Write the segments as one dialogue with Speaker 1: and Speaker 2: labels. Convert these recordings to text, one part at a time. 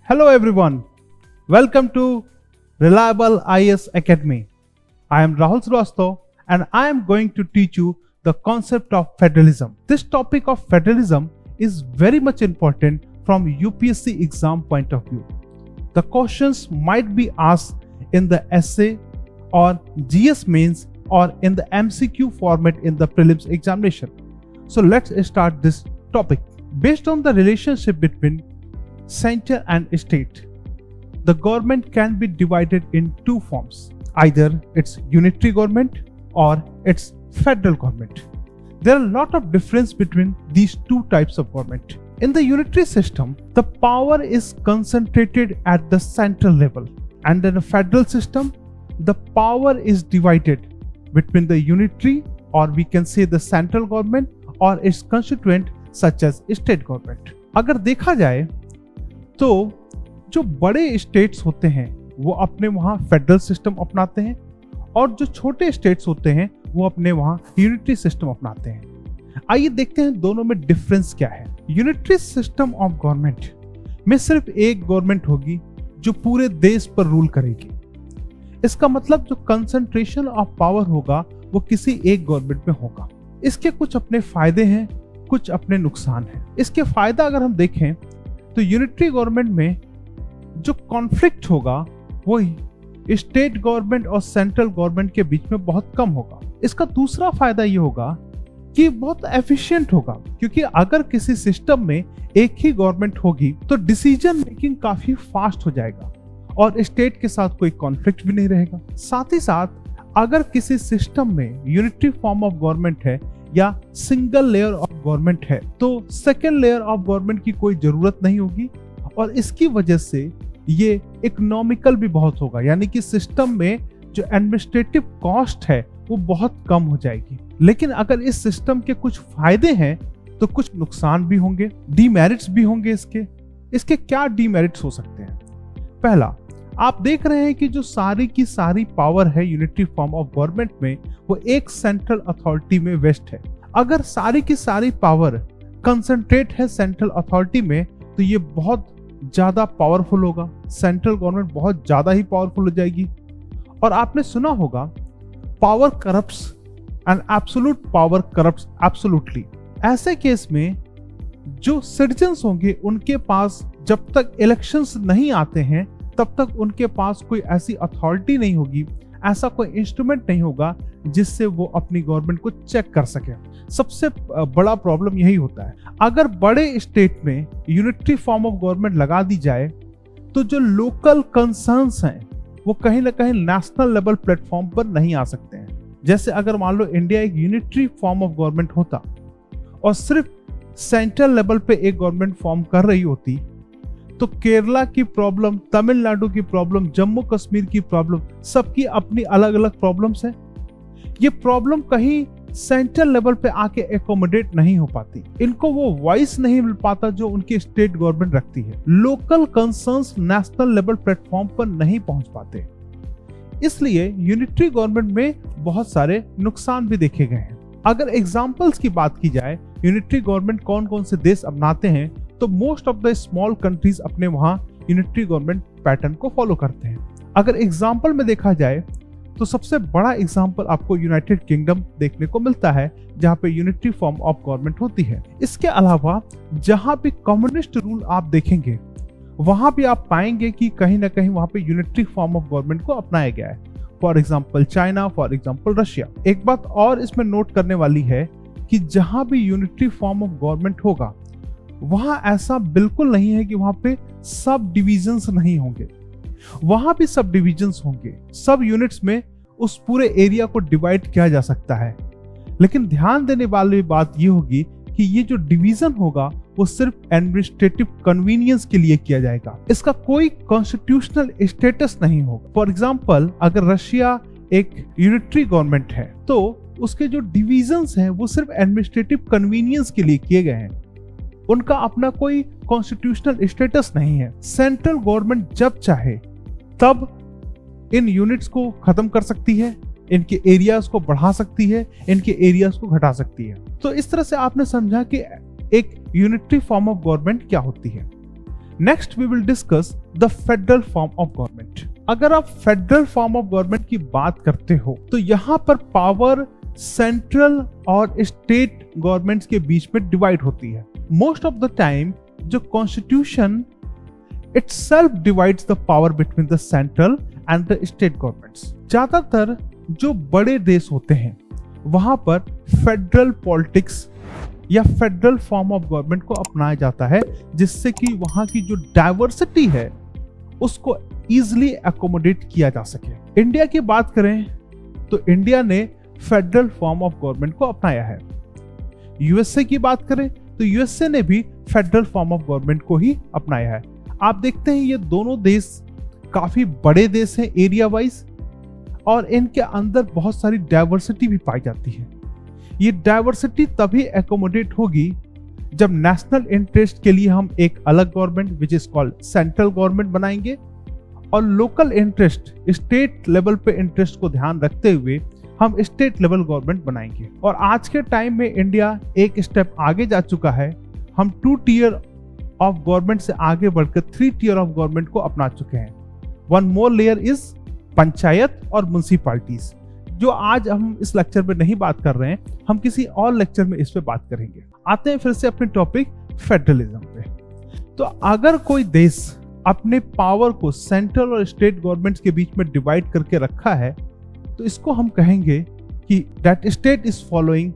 Speaker 1: Hello everyone, welcome to Reliable IAS Academy. I am Rahul Srivastava and I am going to teach you the concept of federalism. This topic of federalism is very much important from UPSC exam point of view. The questions might be asked in the essay or GS mains or in the MCQ format in the prelims examination. So let's start this topic. Based on the relationship between center and state, the government can be divided in two forms. Either it's unitary government or it's federal government. There are a lot of difference between these two types of government. In the unitary system, the power is concentrated at the central level, and in a federal system, the power is divided between the unitary, or we can say the central government, or its constituent such as state government. अगर देखा जाए तो जो बड़े states होते हैं वो अपने वहाँ फेडरल सिस्टम अपनाते हैं, और जो छोटे स्टेट्स होते हैं वो अपने वहाँ यूनिटरी सिस्टम अपनाते हैं। आइए देखते हैं दोनों में डिफरेंस क्या है। यूनिटरी सिस्टम ऑफ गवर्नमेंट में सिर्फ एक गवर्नमेंट होगी जो पूरे देश पर रूल करेगी। इसका मतलब जो कंसंट्रेशन ऑफ पावर होगा वो किसी एक गवर्नमेंट में होगा। इसके कुछ अपने फायदे हैं, कुछ अपने नुकसान हैं। इसके फायदा अगर हम देखें तो यूनिटरी गवर्नमेंट में जो कॉन्फ्लिक्ट होगा वो स्टेट गवर्नमेंट और सेंट्रल गवर्नमेंट के बीच में बहुत कम होगा। इसका दूसरा फायदा ये होगा कि बहुत एफिशिएंट होगा, क्योंकि अगर किसी सिस्टम में एक ही गवर्नमेंट होगी तो डिसीजन मेकिंग काफी फास्ट हो जाएगा और स्टेट के साथ कोई कॉन्फ्लिक्ट भी नहीं रहेगा। साथ ही साथ अगर किसी सिस्टम में यूनिटरी फॉर्म ऑफ गवर्नमेंट है या सिंगल लेयर ऑफ गवर्नमेंट है तो सेकेंड लेयर ऑफ गवर्नमेंट की कोई जरूरत नहीं होगी, और इसकी वजह से ये इकोनॉमिकल भी बहुत होगा, यानी कि सिस्टम में जो एडमिनिस्ट्रेटिव कॉस्ट है वो बहुत कम हो जाएगी। लेकिन अगर इस सिस्टम के कुछ फायदे हैं तो कुछ नुकसान भी होंगे, डीमेरिट्स भी होंगे। इसके क्या डीमेरिट्स हो सकते हैं? पहला, आप देख रहे हैं कि जो सारी की सारी पावर है यूनिटरी फॉर्म ऑफ गवर्नमेंट में वो एक सेंट्रल अथॉरिटी में वेस्ट है। अगर सारी की सारी पावर कंसंट्रेट है सेंट्रल अथॉरिटी में तो ये बहुत ज्यादा पावरफुल होगा, सेंट्रल गवर्नमेंट बहुत ज्यादा ही पावरफुल हो जाएगी। और आपने सुना होगा power corrupts and absolute power corrupts absolutely. ऐसे केस में जो सिटीजंस होंगे उनके पास जब तक इलेक्शंस नहीं आते हैं तब तक उनके पास कोई ऐसी अथॉरिटी नहीं होगी, ऐसा कोई इंस्ट्रूमेंट नहीं होगा जिससे वो अपनी गवर्नमेंट को चेक कर सके। सबसे बड़ा प्रॉब्लम यही होता है। अगर बड़े स्टेट में यूनिटरी फॉर्म ऑफ गवर्नमेंट लगा दी जाए तो जो लोकल कंसर्न्स हैं वो कहीं ना कहीं नेशनल लेवल प्लेटफॉर्म पर नहीं आ सकते हैं। जैसे अगर मान लो इंडिया एक यूनिटरी फॉर्म ऑफ गवर्नमेंट होता और सिर्फ सेंट्रल लेवल पे एक गवर्नमेंट फॉर्म कर रही होती तो केरला की प्रॉब्लम, तमिलनाडु की प्रॉब्लम, जम्मू कश्मीर की प्रॉब्लम, सबकी अपनी अलग अलग प्रॉब्लम्स है। ये प्रॉब्लम कहीं सेंट्रल लेवल पे आके एकोमोडेट नहीं हो पाती, इनको वो वॉइस नहीं मिल पाता जो उनकी स्टेट गवर्नमेंट रखती है। Local concerns national level platform पर नहीं पहुंच पाते, इसलिए यूनिटरी गवर्नमेंट में बहुत सारे नुकसान भी देखे गए हैं। अगर एग्जाम्पल्स की बात की जाए यूनिटरी गवर्नमेंट कौन कौन से देश अपनाते हैं तो most of the small countries अपने वहां यूनिटरी गवर्नमेंट पैटर्न को फॉलो करते हैं। अगर एग्जाम्पल में देखा जाए तो सबसे बड़ा एग्जाम्पल आपको यूनाइटेड किंगडम देखने को मिलता है जहां पे यूनिटरी फॉर्म ऑफ गवर्नमेंट होती है। इसके अलावा जहां भी कम्युनिस्ट रूल आप देखेंगे वहां भी आप पाएंगे कि कहीं ना कहीं वहां पे यूनिटरी फॉर्म ऑफ गवर्नमेंट को अपनाया गया है। For example China, for example Russia. एक बात और इसमें नोट करने वाली है कि जहां भी यूनिटरी फॉर्म ऑफ गवर्नमेंट होगा वहां ऐसा बिल्कुल नहीं है कि वहां पे सब डिविजन्स नहीं होंगे, वहां भी सब डिविजन्स होंगे। सब यूनिट्स में उस पूरे एरिया को डिवाइड किया जा सकता है, लेकिन ध्यान देने वाली बात यह होगी कि ये जो डिवीजन होगा वो सिर्फ एडमिनिस्ट्रेटिव कन्वीनियंस के लिए किया जाएगा, इसका कोई कॉन्स्टिट्यूशनल स्टेटस नहीं होगा। फॉर एग्जाम्पल अगर रशिया एक यूनिटरी गवर्नमेंट है तो उसके जो डिविजन्स हैं वो सिर्फ एडमिनिस्ट्रेटिव कन्वीनियंस के लिए किए गए हैं, उनका अपना कोई कॉन्स्टिट्यूशनल स्टेटस नहीं है। सेंट्रल गवर्नमेंट जब चाहे तब इन यूनिट्स को खत्म कर सकती है, इनके एरियाज को बढ़ा सकती है, इनके एरियाज को घटा सकती है। तो इस तरह से आपने समझा कि एक यूनिटरी फॉर्म ऑफ गवर्नमेंट क्या होती है। Next we will discuss the federal form of government. अगर आप फेडरल फॉर्म ऑफ गवर्नमेंट की बात करते हो तो यहाँ पर पावर सेंट्रल और स्टेट गवर्नमेंट्स के बीच में डिवाइड होती है। मोस्ट ऑफ द टाइम जो constitution itself divides the power between the central and the state governments। ज्यादातर जो बड़े देश होते हैं वहां पर फेडरल पॉलिटिक्स या फेडरल फॉर्म ऑफ गवर्नमेंट को अपनाया जाता है, जिससे कि वहां की जो डाइवर्सिटी है उसको इजिली एकोमोडेट किया जा सके। इंडिया की बात करें तो इंडिया ने फेडरल फॉर्म ऑफ गवर्नमेंट को अपनाया है। यूएसए की बात करें तो यूएसए ने भी फेडरल फॉर्म ऑफ गवर्नमेंट को ही अपनाया है। आप देखते हैं ये दोनों देश काफी बड़े देश हैं एरिया वाइज, और इनके अंदर बहुत सारी डाइवर्सिटी भी पाई जाती है। ये डाइवर्सिटी तभी एकोमोडेट होगी जब नेशनल इंटरेस्ट के लिए हम एक अलग government which is called central government बनाएंगे, और लोकल इंटरेस्ट स्टेट लेवल पे इंटरेस्ट को ध्यान रखते हुए हम स्टेट लेवल गवर्नमेंट बनाएंगे। और आज के टाइम में इंडिया एक स्टेप आगे जा चुका है। हम 2 टियर ऑफ गवर्नमेंट से आगे बढ़कर 3 टियर ऑफ गवर्नमेंट को अपना चुके हैं। 1 मोर लेयर इज पंचायत और म्युनिसिपैलिटीज, जो आज हम इस लेक्चर में नहीं बात कर रहे हैं, हम किसी और लेक्चर में इस पे बात करेंगे। आते हैं फिर से अपने टॉपिक फेडरलिज्म पे। तो अगर कोई देश अपने पावर को सेंट्रल और स्टेट गवर्नमेंट्स के बीच में डिवाइड करके रखा है तो इसको हम कहेंगे कि that state is following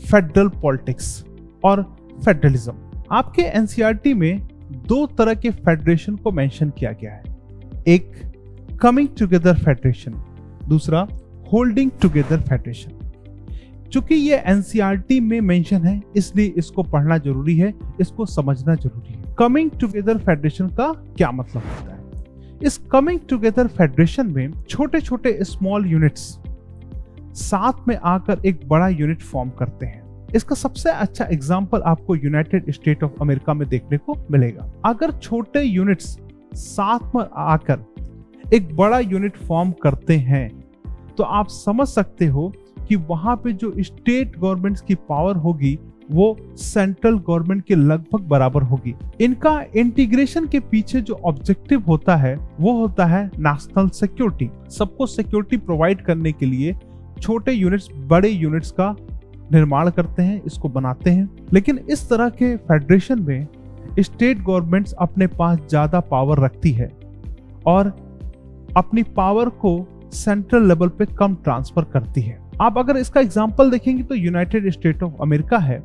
Speaker 1: federal politics और फेडरलिज्म। आपके एनसीईआरटी में 2 तरह के फेडरेशन को मेंशन किया गया है, एक कमिंग टुगेदर फेडरेशन, दूसरा होल्डिंग टुगेदर फेडरेशन। चूंकि ये एनसीईआरटी में मेंशन है इसलिए इसको पढ़ना जरूरी है, इसको समझना जरूरी है। कमिंग टुगेदर फेडरेशन का क्या मतलब होता है? इस कमिंग टुगेदर फेडरेशन में छोटे छोटे स्मॉल यूनिट्स साथ में आकर एक बड़ा यूनिट फॉर्म करते हैं। इसका सबसे अच्छा एग्जांपल आपको यूनाइटेड स्टेट ऑफ अमेरिका में देखने को मिलेगा। अगर छोटे यूनिट्स साथ में आकर एक बड़ा यूनिट फॉर्म करते हैं तो आप समझ सकते हो कि वहां पे जो स्टेट गवर्नमेंट्स की पावर होगी वो सेंट्रल गवर्नमेंट के लगभग बराबर होगी। इनका इंटीग्रेशन के पीछे जो ऑब्जेक्टिव होता है वो होता है नेशनल सिक्योरिटी। सबको सिक्योरिटी प्रोवाइड करने के लिए छोटे यूनिट्स बड़े यूनिट्स का निर्माण करते हैं, इसको बनाते हैं। लेकिन इस तरह के फेडरेशन में स्टेट गवर्नमेंट्स अपने पास ज्यादा पावर रखती है और अपनी पावर को सेंट्रल लेवल पे कम ट्रांसफर करती है। आप अगर इसका एग्जांपल देखेंगे तो यूनाइटेड स्टेट ऑफ अमेरिका है,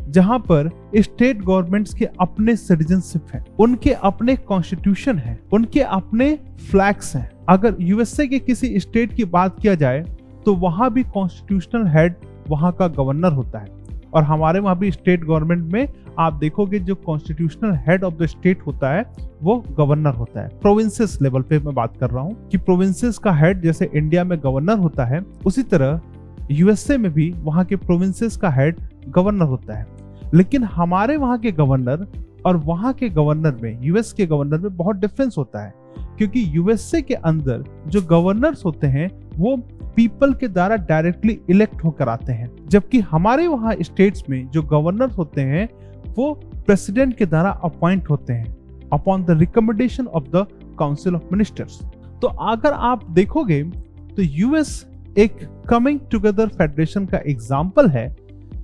Speaker 1: जहां पर स्टेट गवर्नमेंट्स के अपने सिटीजनशिप है, उनके अपने कॉन्स्टिट्यूशन है, उनके अपने फ्लैग्स हैं। अगर यूएसए के किसी स्टेट की बात किया जाए तो वहां भी कॉन्स्टिट्यूशनल हेड वहां का गवर्नर होता है, और हमारे वहां भी स्टेट गवर्नमेंट में आप देखोगे जो constitutional head of the state होता है वो गवर्नर होता है। प्रोविंसेस लेवल पे मैं बात कर रहा हूँ कि प्रोविंसेस का हेड जैसे इंडिया में गवर्नर होता है, उसी तरह यूएसए में भी वहां के प्रोविंसेस का हेड गवर्नर होता है। लेकिन हमारे वहां के गवर्नर और वहां के गवर्नर में, यूएस के गवर्नर में बहुत डिफरेंस होता है, क्योंकि यूएसए के अंदर जो गवर्नर्स होते हैं वो पीपल के द्वारा डायरेक्टली इलेक्ट होकर आते हैं, जबकि हमारे वहां स्टेट्स में जो गवर्नर्स होते हैं वो प्रेसिडेंट के द्वारा अपॉइंट होते हैं upon the recommendation of the council of ministers. तो अगर आप देखोगे तो यूएस एक कमिंग टुगेदर फेडरेशन का एग्जाम्पल है,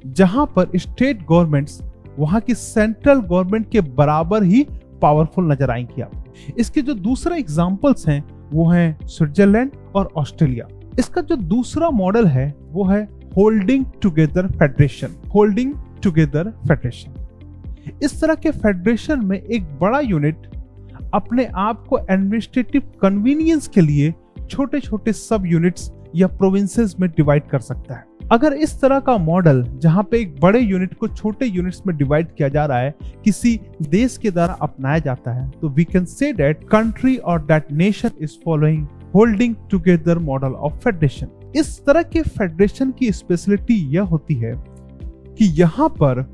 Speaker 1: जहां पर स्टेट गवर्नमेंट्स वहां की सेंट्रल गवर्नमेंट के बराबर ही पावरफुल नजर आएंगी। आप इसके जो दूसरे एग्जाम्पल्स हैं वो हैं स्विट्जरलैंड और ऑस्ट्रेलिया। इसका जो दूसरा मॉडल है वो है holding together federation. Holding together federation, इस तरह के फेडरेशन में एक बड़ा यूनिट अपने आप को एडमिनिस्ट्रेटिव कन्वीनियंस के लिए छोटे छोटे सब यूनिट्स या प्रोविंसेस में डिवाइड कर सकता है। अगर इस तरह का मॉडल जहां पे एक बड़े यूनिट को छोटे यूनिट्स में डिवाइड किया जा रहा है किसी देश के द्वारा अपनाया जाता है तो we can say that country और that nation is following holding together model of federation. इस तरह के फेडरेशन की स्पेशलिटी यह होती है कि यहाँ पर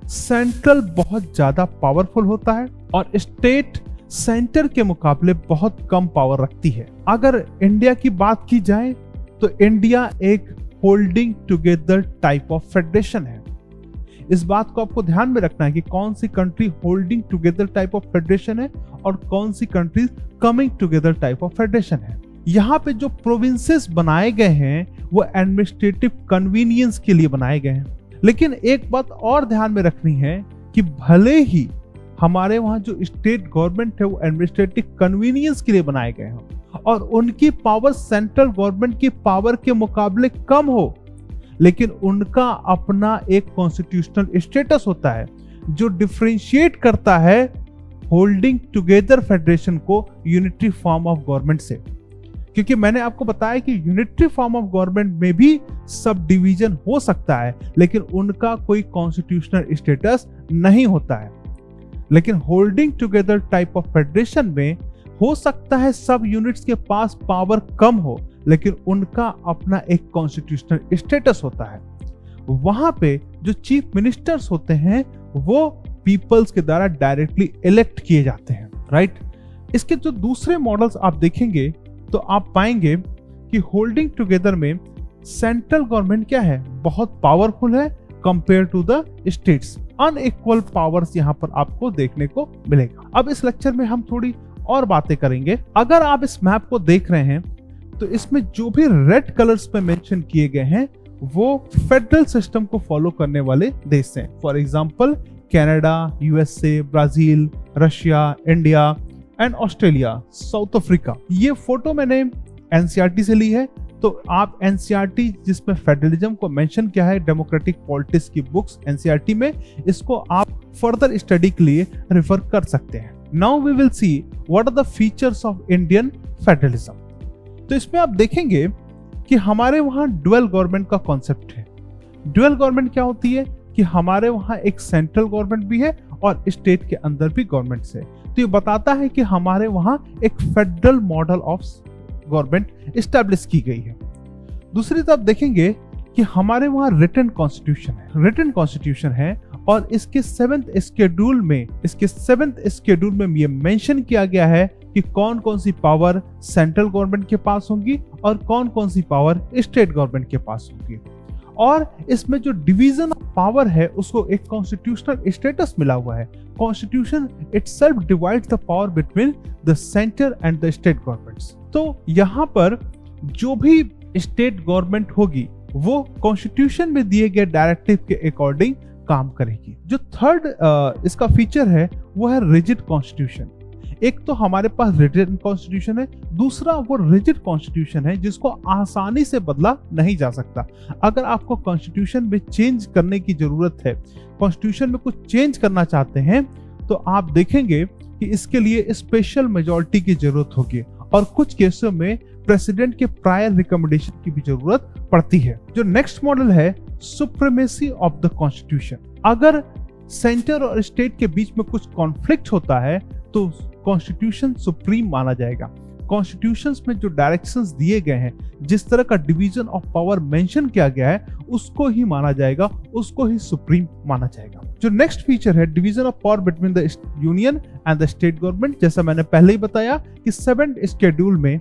Speaker 1: सेंट्रल बहुत ज्यादा पावरफुल होता है और स्टेट सेंटर के मुकाबले बहुत कम पावर रखती है। अगर इंडिया की बात की जाए तो इंडिया एक holding together type of federation है। इस बात को आपको ध्यान में रखना है कि कौन सी country holding together type of federation है और कौन सी country coming together type of federation है। यहाँ पे जो प्रोविंसेस बनाए गए हैं वो एडमिनिस्ट्रेटिव कन्वीनियंस के लिए बनाए गए हैं, लेकिन एक बात और ध्यान में रखनी है कि भले ही हमारे वहां जो स्टेट गवर्नमेंट है वो एडमिनिस्ट्रेटिव कन्वीनियंस के लिए बनाए गए हैं और उनकी पावर सेंट्रल गवर्नमेंट की पावर के मुकाबले कम हो, लेकिन उनका अपना एक कॉन्स्टिट्यूशनल स्टेटस होता है जो डिफरेंशिएट करता है होल्डिंग टुगेदर फेडरेशन को यूनिटरी फॉर्म ऑफ गवर्नमेंट से। क्योंकि मैंने आपको बताया कि यूनिटरी फॉर्म ऑफ गवर्नमेंट में भी सब डिवीजन हो सकता है, लेकिन उनका कोई कॉन्स्टिट्यूशनल स्टेटस नहीं होता है। लेकिन holding together type of federation में हो सकता है सब यूनिट्स के पास पावर कम हो, लेकिन उनका अपना एक कॉन्स्टिट्यूशनल स्टेटस होता है। वहां पे जो चीफ मिनिस्टर्स होते हैं वो पीपल्स के द्वारा डायरेक्टली इलेक्ट किए जाते हैं, राइट। इसके जो दूसरे मॉडल्स आप देखेंगे तो आप पाएंगे कि होल्डिंग टुगेदर में सेंट्रल गवर्नमेंट क्या है, बहुत पावरफुल है compare to the states. Unequal powers यहां पर आपको देखने को मिलेगा। अब इस लेक्चर में हम थोड़ी और बातें करेंगे। अगर आप इस मैप को देख रहे हैं तो इसमें जो भी रेड कलर्स पे मेंशन किए गए हैं वो फेडरल सिस्टम को फॉलो करने वाले देश हैं। For example Canada, USA, Brazil, Russia, India and Australia, south Africa. ये फोटो मैंने एनसीईआरटी से ली है, तो आप एनसीईआरटी जिसमें फेडरलिज्म को मेंशन किया है डेमोक्रेटिक पॉलिटिक्स की बुक्स एनसीईआरटी में, इसको आप फर्दर स्टडी के लिए रेफर कर सकते हैं। Now we will see what are the features of Indian federalism. तो इसमें आप देखेंगे कि हमारे वहां ड्यूअल गवर्नमेंट का कॉन्सेप्ट है। ड्यूअल गवर्नमेंट क्या होती है कि हमारे वहां एक सेंट्रल गवर्नमेंट भी है और स्टेट के अंदर भी गवर्नमेंट है। तो ये बताता है कि हमारे वहां एक federal model of government establish की गई है। दूसरी तरफ देखेंगे कि हमारे वहां रिटन कॉन्स्टिट्यूशन है। रिटन कॉन्स्टिट्यूशन है और इसके 7th शेड्यूल में ये मेंशन किया गया है कि कौन कौन सी पावर सेंट्रल गवर्नमेंट के पास होंगी और कौन कौन सी पावर स्टेट गवर्नमेंट के पास होंगी। और इसमें जो डिवीजन ऑफ पावर है उसको एक कॉन्स्टिट्यूशनल स्टेटस मिला हुआ है। Constitution itself divides the power between the centre and the state governments. तो यहाँ पर जो भी स्टेट गवर्नमेंट होगी वो कॉन्स्टिट्यूशन में दिए गए डायरेक्टिव के अकॉर्डिंग काम करेगी। जो थर्ड इसका फीचर है वो है रिजिड कॉन्स्टिट्यूशन। एक तो हमारे पास रिटन कॉन्स्टिट्यूशन है, दूसरा वो रिजिड कॉन्स्टिट्यूशन है जिसको आसानी से बदला नहीं जा सकता। अगर आपको कॉन्स्टिट्यूशन में चेंज करने की जरूरत है, कॉन्स्टिट्यूशन में कुछ चेंज करना चाहते हैं, तो आप देखेंगे कि इसके लिए स्पेशल मेजॉरिटी की जरूरत होगी और कुछ केसों में प्रेसिडेंट के प्रायर रिकमेंडेशन की भी जरूरत पड़ती है। जो नेक्स्ट मॉडल है सुप्रीमेसी ऑफ द कॉन्स्टिट्यूशन। अगर सेंटर और स्टेट के बीच में कुछ कॉन्फ्लिक्ट होता है तो कॉन्स्टिट्यूशन सुप्रीम माना जाएगा। कॉन्स्टिट्यूशंस में जो डायरेक्शंस दिए गए हैं, जिस तरह का डिवीजन ऑफ पावर मेंशन किया गया है, उसको ही माना जाएगा, उसको ही सुप्रीम माना जाएगा। जो नेक्स्ट फीचर है division of power between the union and the state government. जैसा मैंने पहले ही बताया कि 7th शेड्यूल में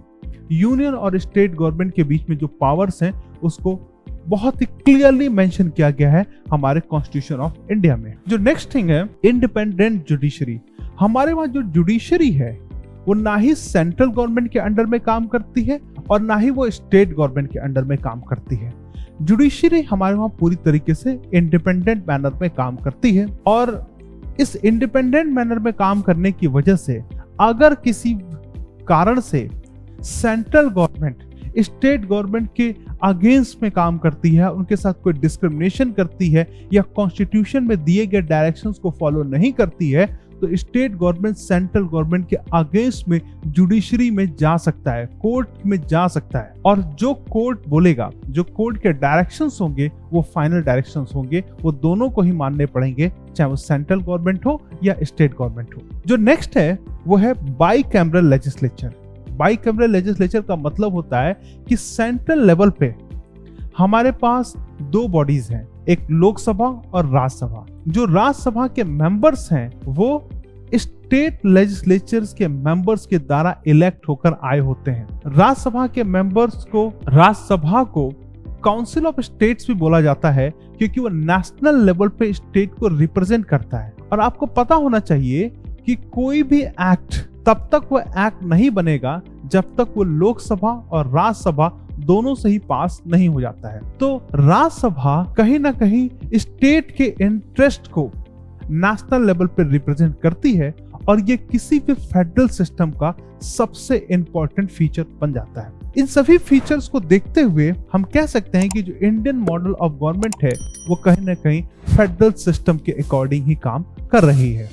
Speaker 1: यूनियन और स्टेट गवर्नमेंट के बीच में जो पावर्स हैं उसको बहुत ही क्लियरली मेंशन किया गया है हमारे कॉन्स्टिट्यूशन ऑफ इंडिया में। जो नेक्स्ट थिंग है इंडिपेंडेंट जुडिशरी। हमारे वहां जो जुडिशरी है वो ना ही सेंट्रल गवर्नमेंट के अंडर में काम करती है और ना ही वो स्टेट गवर्नमेंट के अंडर में काम करती है। जुडिशरी हमारे वहां पूरी तरीके से इंडिपेंडेंट मैनर में काम करती है और इस इंडिपेंडेंट मैनर में काम करने की वजह से अगर किसी कारण से सेंट्रल गवर्नमेंट स्टेट गवर्नमेंट के अगेंस्ट में काम करती है, उनके साथ कोई डिस्क्रिमिनेशन करती है या कॉन्स्टिट्यूशन में दिए गए डायरेक्शंस को फॉलो नहीं करती है, तो स्टेट गवर्नमेंट सेंट्रल गवर्नमेंट के अगेंस्ट में जुडिशरी में जा सकता है, कोर्ट में जा सकता है। और जो कोर्ट बोलेगा, जो कोर्ट के डायरेक्शंस होंगे वो फाइनल डायरेक्शंस होंगे, वो दोनों को ही मानने पड़ेंगे, चाहे वो सेंट्रल गवर्नमेंट हो या स्टेट गवर्नमेंट हो। जो नेक्स्ट है वो है by cameral legislature. By cameral legislature का मतलब होता है कि सेंट्रल लेवल पे हमारे पास दो बॉडीज हैं, एक लोकसभा और राज्यसभा। जो राज्यसभा के मेंबर्स हैं वो स्टेट लेजिस्लेचर्स के मेंबर्स के द्वारा इलेक्ट होकर आए होते हैं। राज्यसभा के मेंबर्स को राज्यसभा को काउंसिल ऑफ स्टेट्स भी बोला जाता है क्योंकि वो नेशनल लेवल पे स्टेट को रिप्रेजेंट करता है। और आपको पता होना चाहिए कि कोई भी एक्ट तब तक वो एक्ट नहीं बनेगा जब तक वो लोकसभा और राज्यसभा दोनों से ही पास नहीं हो जाता है। तो राज्यसभा कहीं ना कहीं स्टेट के इंटरेस्ट को नेशनल लेवल पे रिप्रेजेंट करती है और ये किसी भी फेडरल सिस्टम का सबसे इंपॉर्टेंट फीचर बन जाता है। इन सभी फीचर्स को देखते हुए हम कह सकते हैं कि जो इंडियन मॉडल ऑफ गवर्नमेंट है वो कहीं ना कहीं फेडरल सिस्टम के अकॉर्डिंग ही काम कर रही है।